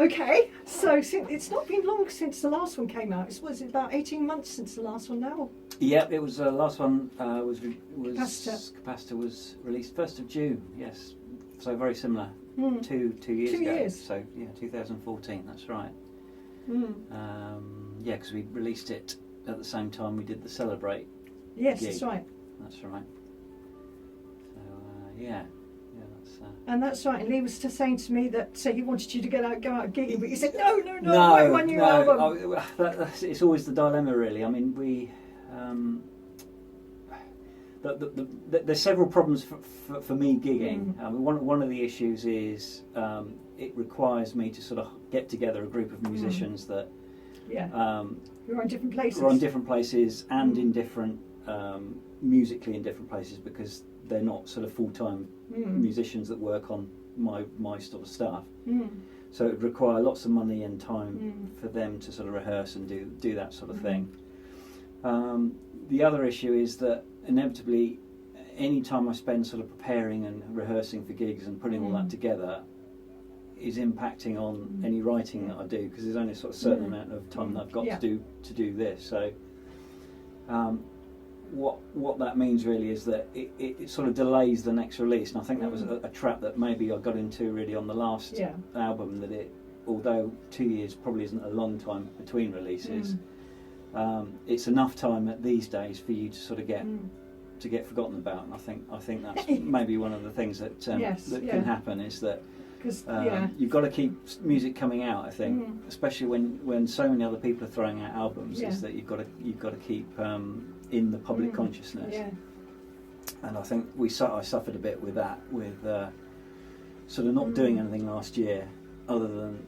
Okay, so it's not been long since the last one came out. Was it about 18 months since the last one now? Yeah, it was last one was Capacitor was released 1st of June. Yes, so very similar. 2 years 2 ago. years. So yeah, 2014. That's right. Yeah, because we released it at the same time we did the Celebrate. Yes, gig. that's right. That's right. So yeah. And that's right. And Lee was just saying to me that he wanted you to go out gigging, but you said no, wait one new album. It's always the dilemma, really. I mean, we. There's several problems for me gigging. One of the issues is it requires me to sort of get together a group of musicians that you're on different places. We're on different places and in different musically in different places because they're not sort of full-time musicians that work on my sort of stuff. So it would require lots of money and time for them to sort of rehearse and do that sort of thing. The other issue is that inevitably any time I spend sort of preparing and rehearsing for gigs and putting all that together is impacting on any writing that I do because there's only a sort of certain amount of time that I've got to do this. So what that means really is that it sort of delays the next release, and I think that was a trap that maybe I got into really on the last album, that although 2 years probably isn't a long time between releases, it's enough time at these days for you to sort of get forgotten about, and I think that's maybe one of the things that can happen is that you've got to keep music coming out. I think, especially when so many other people are throwing out albums, is that you've got to keep in the public consciousness. And I think I suffered a bit with that, with sort of not doing anything last year, other than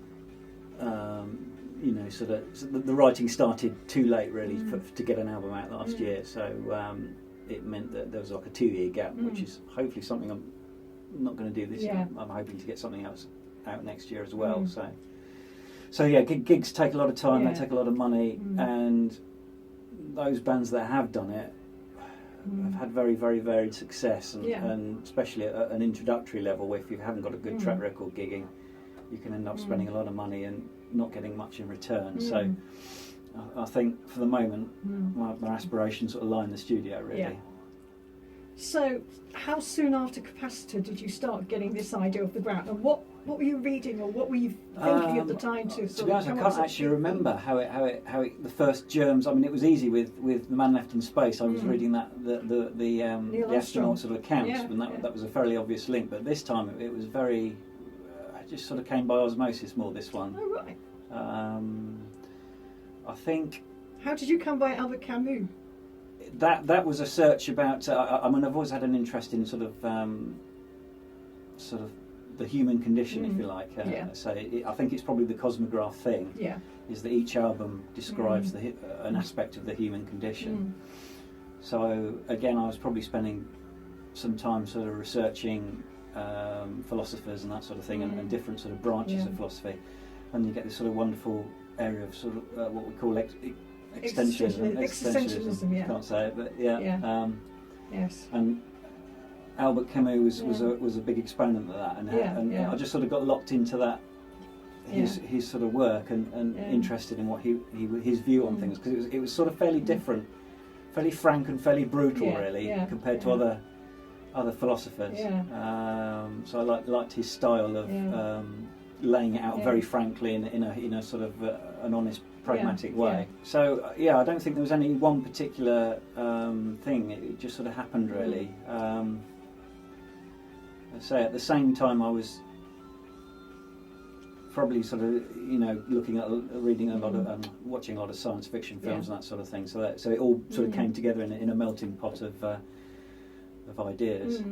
sort of the writing started too late really to get an album out last year. So it meant that there was like a 2-year gap, which is hopefully something I'm not going to do this year. I'm hoping to get something else out next year as well. So yeah, gigs take a lot of time, they take a lot of money, and those bands that have done it have had very, very varied success, and especially at an introductory level, if you haven't got a good track record gigging, you can end up spending a lot of money and not getting much in return. So I think for the moment my aspirations sort of lie in the studio really. So how soon after Capacitor did you start getting this idea off the ground, and what were you reading or what were you thinking at the time to be honest, I can't actually remember how it the first germs. I mean, it was easy with The Man Left in Space. I was reading that the astronaut sort of accounts, and that was a fairly obvious link. But this time it was very it just sort of came by osmosis more. This one. Oh right. I think. How did you come by Albert Camus? That was a search about. I mean, I've always had an interest in sort of the human condition, if you like. So I think it's probably the Cosmograf thing. Is that each album describes an aspect of the human condition. So again, I was probably spending some time sort of researching philosophers and that sort of thing, and different sort of branches of philosophy, and you get this sort of wonderful area of sort of what we call existentialism. Can't say it, but yes. And Albert Camus was a big exponent of that, and I just sort of got locked into that his sort of work and interested in what his view on things, because it was sort of fairly different, fairly frank and fairly brutal really compared to other philosophers. So I liked his style of laying it out very frankly in a sort of an honest, pragmatic way. So I don't think there was any one particular thing. It just sort of happened really. I'd say at the same time I was probably sort of looking at reading a lot of watching a lot of science fiction films and that sort of thing. So it all sort of came together in a melting pot of ideas.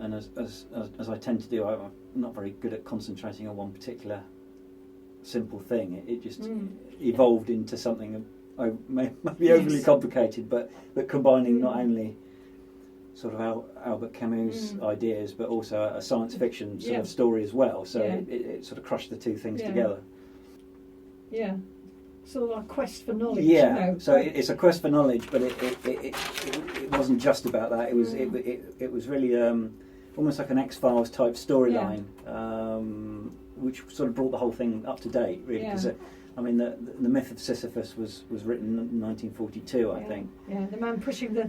And as I tend to do, I'm not very good at concentrating on one particular simple thing. It just evolved into something maybe overly complicated, but combining not only sort of Albert Camus' ideas, but also a science fiction sort of story as well. So it sort of crushed the two things together. Yeah. Sort of a quest for knowledge. Yeah. So it's a quest for knowledge, but it wasn't just about that. It was really almost like an X-Files type storyline. which sort of brought the whole thing up to date, really. Because I mean, the myth of Sisyphus was written in 1942, I think. Yeah, the man pushing the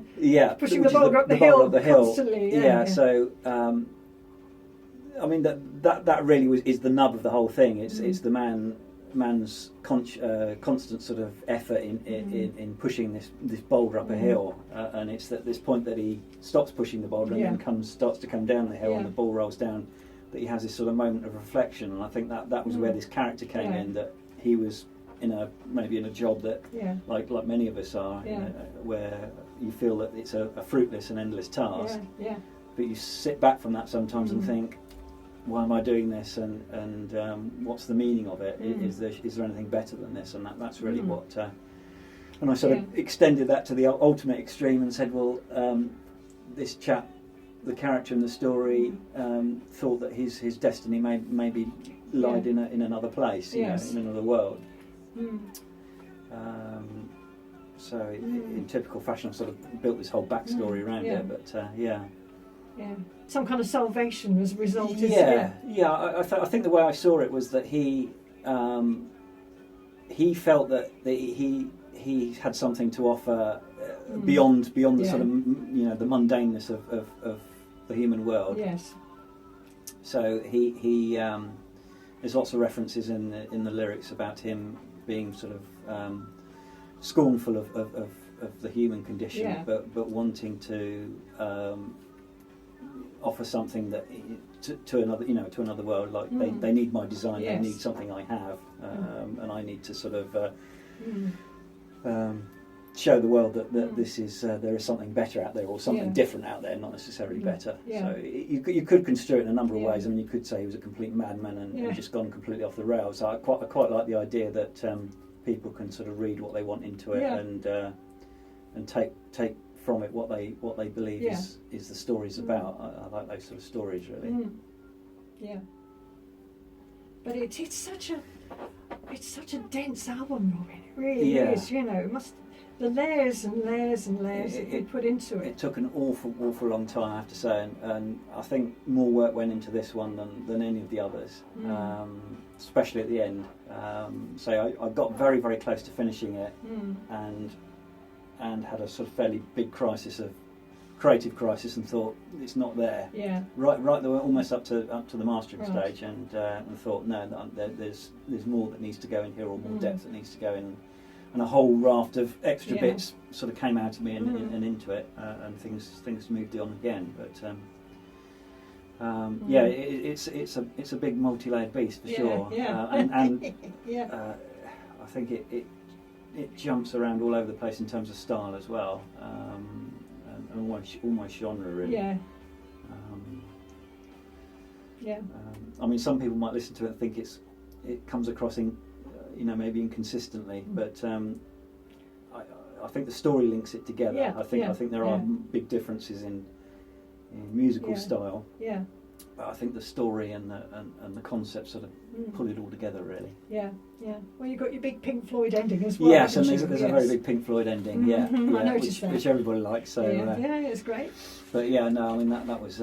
boulder up the hill constantly. Yeah. So I mean that really is the nub of the whole thing. It's the man's constant sort of effort in pushing this boulder up a hill, and it's at this point that he stops pushing the boulder and then starts to come down the hill, and the ball rolls down, that he has this sort of moment of reflection. And I think that was where this character came in, that he was maybe in a job that like many of us are, where you feel that it's a fruitless and endless task, but you sit back from that sometimes and think, why am I doing this, and what's the meaning of it? Is there anything better than this? And that's really what. And I sort of extended that to the ultimate extreme and said, well, this chap, the character in the story, thought that his destiny maybe lied in another place, in another world. So in typical fashion, I sort of built this whole backstory around it, but some kind of salvation as a result. I think the way I saw it was that he felt that he had something to offer beyond the sort of the mundaneness of the human world. Yes. So he there's lots of references in the lyrics about him being sort of scornful of the human condition, but wanting to offer something that to another world. Like they need my design, they need something I have, and I need to sort of show the world that this is there is something better out there, or something different out there, not necessarily better. So you could construe it in a number of ways. I mean, you could say he was a complete madman and just gone completely off the rails. So I quite like the idea that people can sort of read what they want into it and take from it what they believe is the story's about. I like those sort of stories, really. Yeah. But it's such a dense album, Robin. It really is. It must. The layers and layers and layers that you put into it. It took an awful long time, I have to say, and I think more work went into this one than any of the others, especially at the end. So I got very, very close to finishing it, and had a sort of fairly big creative crisis, and thought it's not there. Yeah. Right, there were almost up to the mastering stage, and thought no, there's more that needs to go in here, or more depth that needs to go in. And a whole raft of extra bits sort of came out of me and into it, and things moved on again. But it's a big multi-layered beast for sure. Yeah. And I think it jumps around all over the place in terms of style as well, and almost genre really. I mean, some people might listen to it and think it comes across maybe inconsistently, but I think the story links it together. I think there are big differences in musical style. Yeah. But I think the story and the concept sort of pull it all together, really. Yeah. Well, you got your big Pink Floyd ending as well. Yes, and there's a very big Pink Floyd ending. I noticed that. Which everybody likes. So it's great. But I mean that was.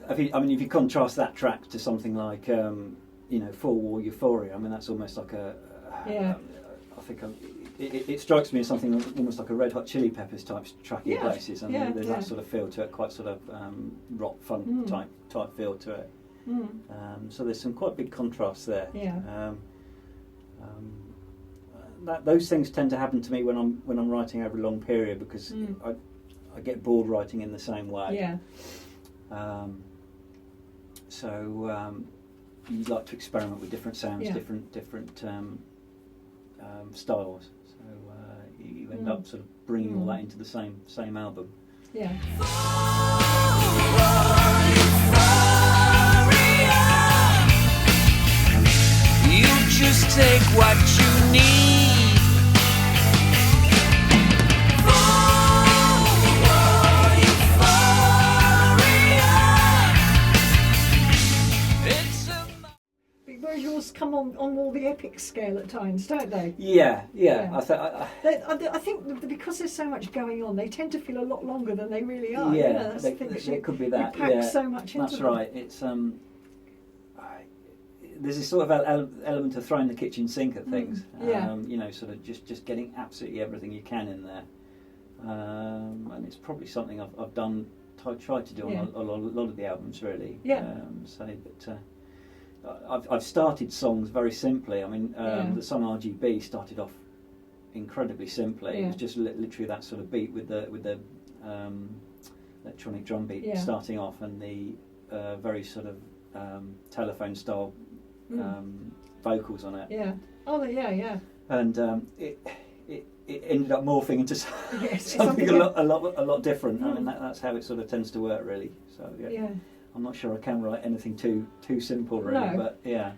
If you contrast that track to something like Full War Euphoria, I mean that's almost like I think it strikes me as something almost like a Red Hot Chili Peppers type track in places, and there's that sort of feel to it, quite sort of rock funk type feel to it. So there's some quite big contrasts there. Those things tend to happen to me when I'm writing over a long period, because I get bored writing in the same way. So you like to experiment with different sounds, different styles. So you end up sort of bringing all that into the same album. Yeah. You just take what you need. Whereas yours come on more the epic scale at times, don't they? Yeah. I think because there's so much going on, they tend to feel a lot longer than they really are. It could be that. You pack so much into That's them. right. It's there's this sort of element of throwing the kitchen sink at things. You know, sort of just getting absolutely everything you can in there. And it's probably something I've done, tried to do on a lot of the albums, really. I've started songs very simply. I mean, the song RGB started off incredibly simply. It was just literally that sort of beat with the electronic drum beat starting off, and the very sort of telephone style vocals on it. And it ended up morphing into something a lot different. I mean, that's how it sort of tends to work, really. So I'm not sure I can write anything too simple, really. But yeah.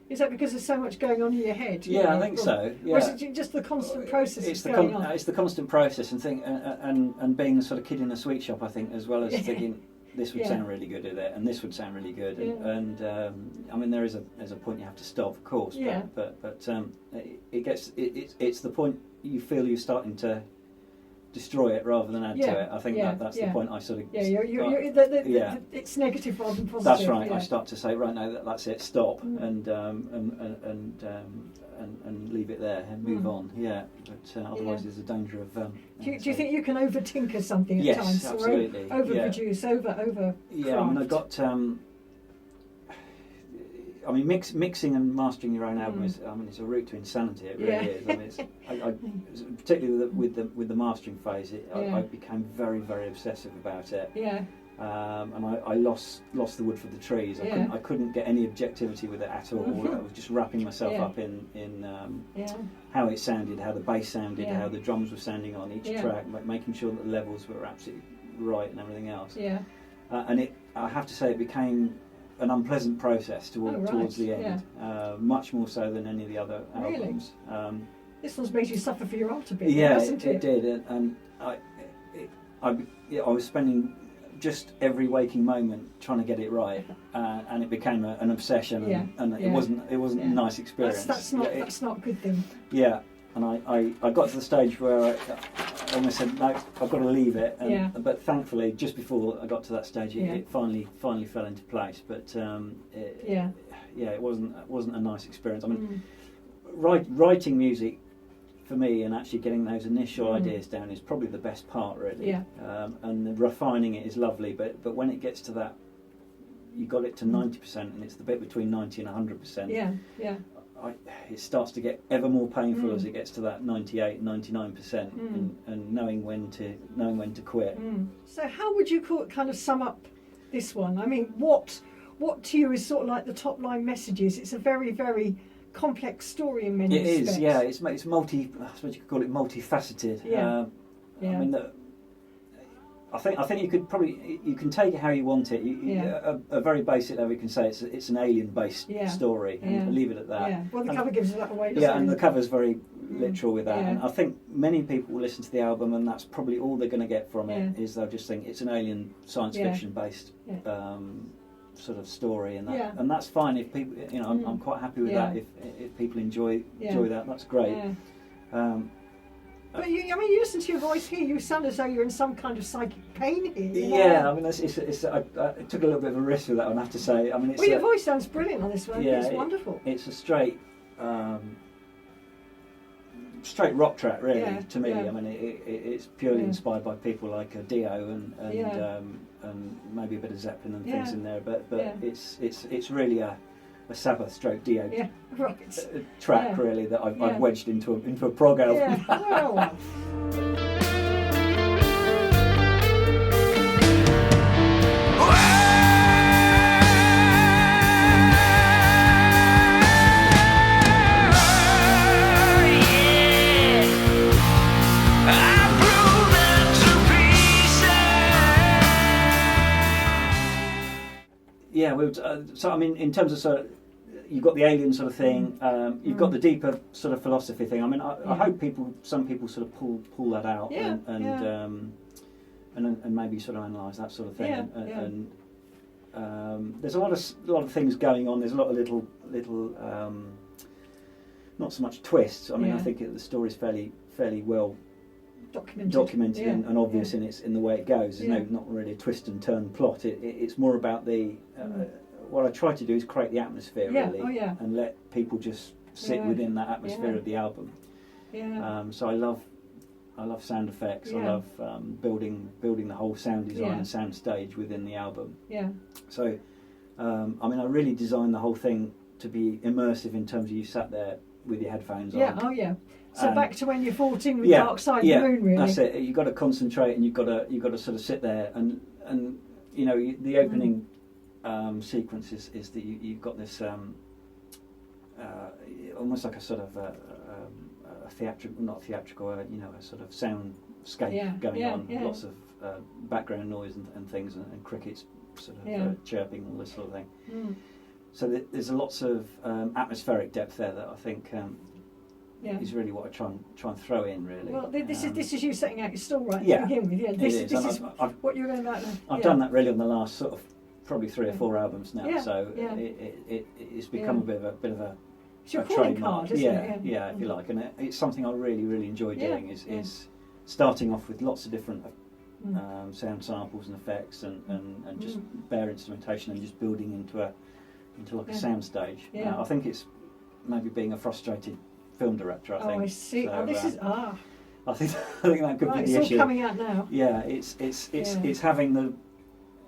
Is that because there's so much going on in your head? Yeah, I think so. Yeah. Or is it just the constant process it's going on? It's the constant process and being a sort of kid in a sweet shop, I think, as well as thinking this would sound really good at it, and this would sound really good, and I mean, there is a point you have to stop, of course. But it's the point you feel you're starting to destroy it rather than add to it. I think that's the point I sort of it's negative rather than positive. That's right. I start to say, right, no, that's it, stop, and leave it there and move on. But otherwise there's a danger of. Do you think you can over tinker something at times? Yes, absolutely. Or overproduce, over. Yeah, I mean, I got. I mean, mixing and mastering your own album is. I mean, it's a route to insanity. It really is. I mean, particularly with the mastering phase, I became very, very obsessive about it. And I lost the wood for the trees. I couldn't get any objectivity with it at all. I was just wrapping myself up in how it sounded, how the bass sounded, how the drums were sounding on each track, making sure that the levels were absolutely right and everything else. And I have to say, it became an unpleasant process towards the end, much more so than any of the other albums. Really? This one's made you suffer for your art a bit, hasn't it? It did, and I was spending just every waking moment trying to get it right, and it became an obsession, and it wasn't a nice experience. That's not a good thing. Yeah, and I got to the stage where I almost said, no, I've got to leave it. But thankfully, just before I got to that stage, it finally fell into place. But it wasn't a nice experience. I mean, writing music for me and actually getting those initial ideas down is probably the best part, really. And refining it is lovely, but when it gets to that, you got it to 90%, and it's the bit between 90 and 100%. It starts to get ever more painful as it gets to that 98, 99%, and knowing when to quit. So how would you kind of sum up this one? I mean, what to you is sort of like the top line messages? It's a very, very complex story in many respects. It is, it's multi. I suppose you could call it multifaceted. I mean, I think you can take it how you want it. A very basic level, you can say it's an alien-based story, and leave it at that. Well, the cover gives it that away. Doesn't it? And the cover's very literal with that. And I think many people will listen to the album, and that's probably all they're going to get from it. Is they'll just think it's an alien science fiction-based sort of story, and that's fine. If people, I'm quite happy with that. If people enjoy that, that's great. But you listen to your voice here. You sound as though you're in some kind of psychic pain here. I mean, I took a little bit of a risk with that one, I have to say. I mean, your voice sounds brilliant on this one. It's wonderful. It's a straight rock track, really, to me. I mean, it's purely inspired by people like Dio and maybe a bit of Zeppelin and things in there. But it's really a Sabbath stroke Dio track, really, that I've wedged into a prog album. Well. So I mean, in terms of sort of, you've got the alien sort of thing, you've got the deeper sort of philosophy thing. I mean, I hope some people sort of pull that out and maybe sort of analyse that sort of thing. there's a lot of things going on. There's a lot of little not so much twists. I mean, I think the story's fairly well documented and obvious in the way it goes. There's not really a twist and turn plot. It's more about the what I try to do is create the atmosphere really, and let people just sit within that atmosphere of the album. So I love sound effects. I love building the whole sound design and sound stage within the album. So I mean, I really designed the whole thing to be immersive in terms of you sat there with your headphones on. So back to when you're 14 with Dark Side of the Moon, really. That's it. You've got to concentrate, and you've got to sort of sit there, and you know, the opening sequence is that you've got this almost like a sort of a not theatrical, you know, a sort of soundscape going on. Lots of background noise and things, and crickets sort of chirping, all this sort of thing. So there's lots of atmospheric depth there that I think is really what I try and throw in, really. Well, this is you setting out your stall right to begin with. This is what you're going about now. I've done that really on the last sort of probably 3 or 4 albums now. So it's become a bit of a it's your calling card, isn't it? Yeah, if you like, and it's something I really enjoy doing. Is starting off with lots of different sound samples and effects and just bare instrumentation and just building into like a sound stage. I think it's maybe being a frustrated film director. I think. I see. So, this is I think that could be the issue. It's all coming out now. Yeah, it's having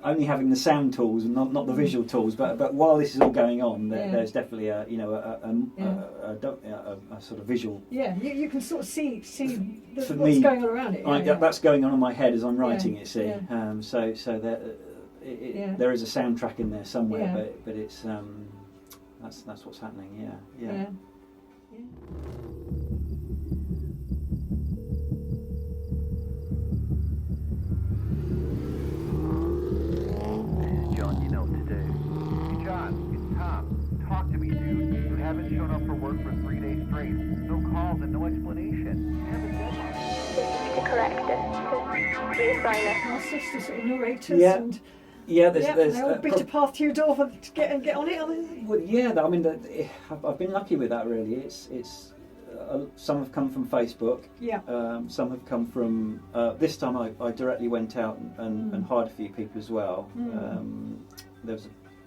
only having the sound tools and not the visual tools. But while this is all going on, there's definitely a sort of visual. Yeah, you can sort of see what's going on around it. That's going on in my head as I'm writing it. See, so there is a soundtrack in there somewhere, but it's that's what's happening. Yeah. John, you know what to do. Hey, John, it's Tom. Talk to me, dude. You haven't shown up for work for 3 days straight. No calls and no explanation. You have a deadline. To correct it, to reassign it. Artists, the sort of narrators and... there's they all beat a path to your door to get on it, are they? Well, I mean, I've been lucky with that, really. It's some have come from Facebook. Some have come from. This time, I directly went out and hired a few people as well.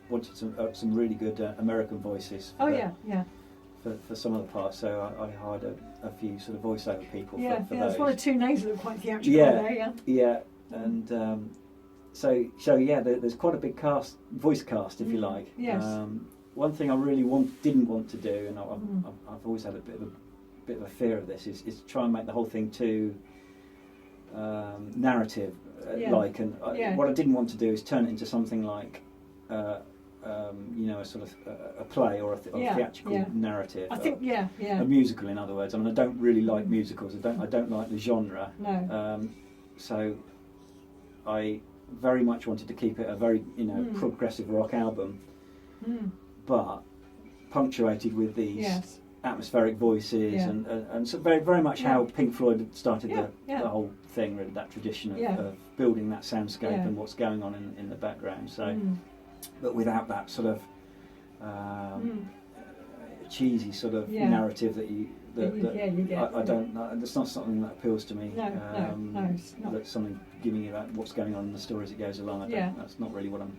Wanted some really good American voices. For some of the parts, so I hired a few sort of voiceover people. For there's 1 or 2 names that look quite theatrical there. And. So there's quite a big voice cast, if you like. Yes. One thing I really didn't want to do, and I've always had a bit of a fear of this, is to try and make the whole thing too narrative like. And what I didn't want to do is turn it into something like, a sort of a play or a theatrical narrative. I think a musical, in other words. I mean, I don't really like musicals. I don't like the genre. No. So I very much wanted to keep it a very progressive rock album, but punctuated with these atmospheric voices and so very much how Pink Floyd had started the whole thing, really, that tradition of building that soundscape and what's going on in the background. So, but without that sort of cheesy sort of narrative that you get. I don't. It's not something that appeals to me. No, it's not. That's something giving you what's going on in the story as it goes along. That's not really what I'm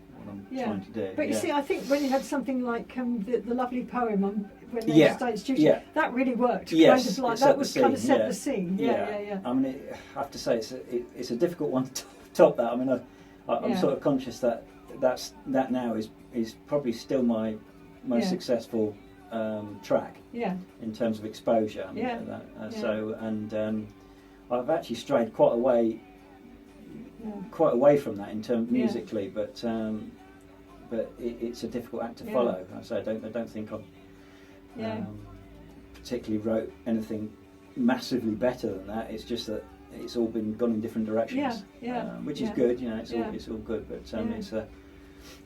trying to do. But you see, I think when you had something like the lovely poem on when they started studio, that really worked. Yes, kind of like that was kind of set the scene. I mean, I have to say it's a difficult one to top that. I mean, I'm sort of conscious that now is probably still my most successful track in terms of exposure. So I've actually strayed quite away from that in terms musically, but it's a difficult act to follow. So I don't think I particularly wrote anything massively better than that. It's just that it's all gone in different directions, which is good. It's all good, but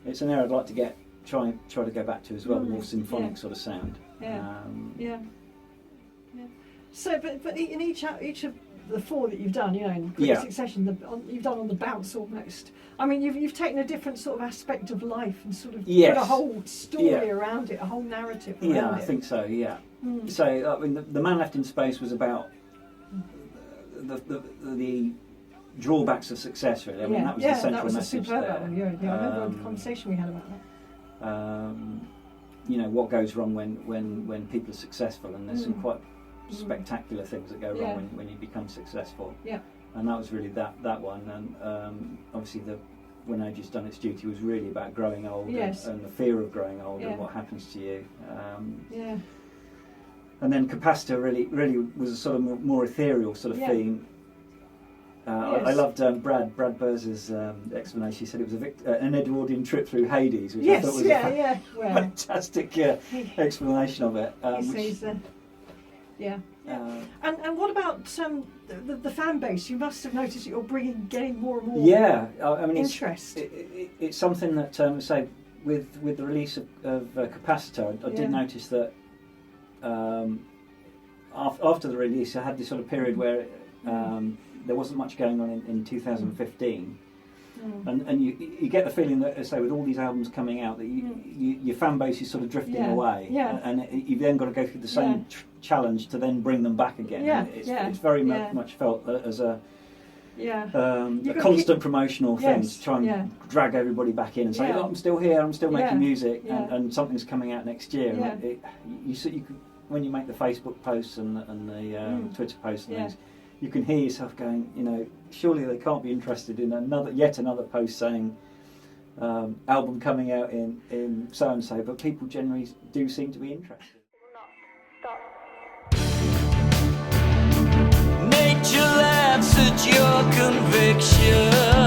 it's an area I'd like to try to go back to as well, the more symphonic sort of sound. So, but in each of the 4 that you've done, you know, in quick succession, you've done on the bounce almost. I mean, you've taken a different sort of aspect of life and sort of put a whole story around it, a whole narrative around it. Yeah, I think so. Yeah. So I mean, the Man Left in Space was about the drawbacks of success, really. I mean, that was the central message there. That was a superb album. I remember the conversation we had about that. You know, what goes wrong when people are successful, and there's some quite spectacular things that go wrong when you become successful. Yeah. And that was really that one. And obviously When Age Has Done Its Duty was really about growing old and the fear of growing old and what happens to you. And then Capacitor really was a sort of more ethereal sort of theme. I loved Brad Burz's explanation. He said it was an Edwardian trip through Hades, which I thought was a fantastic explanation of it. And what about the fan base? You must have noticed that you're getting more and more I mean, interest. It's something that, say, with the release of Capacitor, I did notice that after the release, I had this sort of period where there wasn't much going on in 2015. And you get the feeling that, say, with all these albums coming out, that your fan base is sort of drifting away, and you've then got to go through the same challenge to then bring them back again. It's very much felt as a constant promotional thing to try and drag everybody back in and say, "Oh, I'm still here, I'm still making music, and something's coming out next year." You could, when you make the Facebook posts and the Twitter posts and things, you can hear yourself going, you know, surely they can't be interested in yet another post saying album coming out in so and so, but people generally do seem to be interested. Nature laughs at your conviction.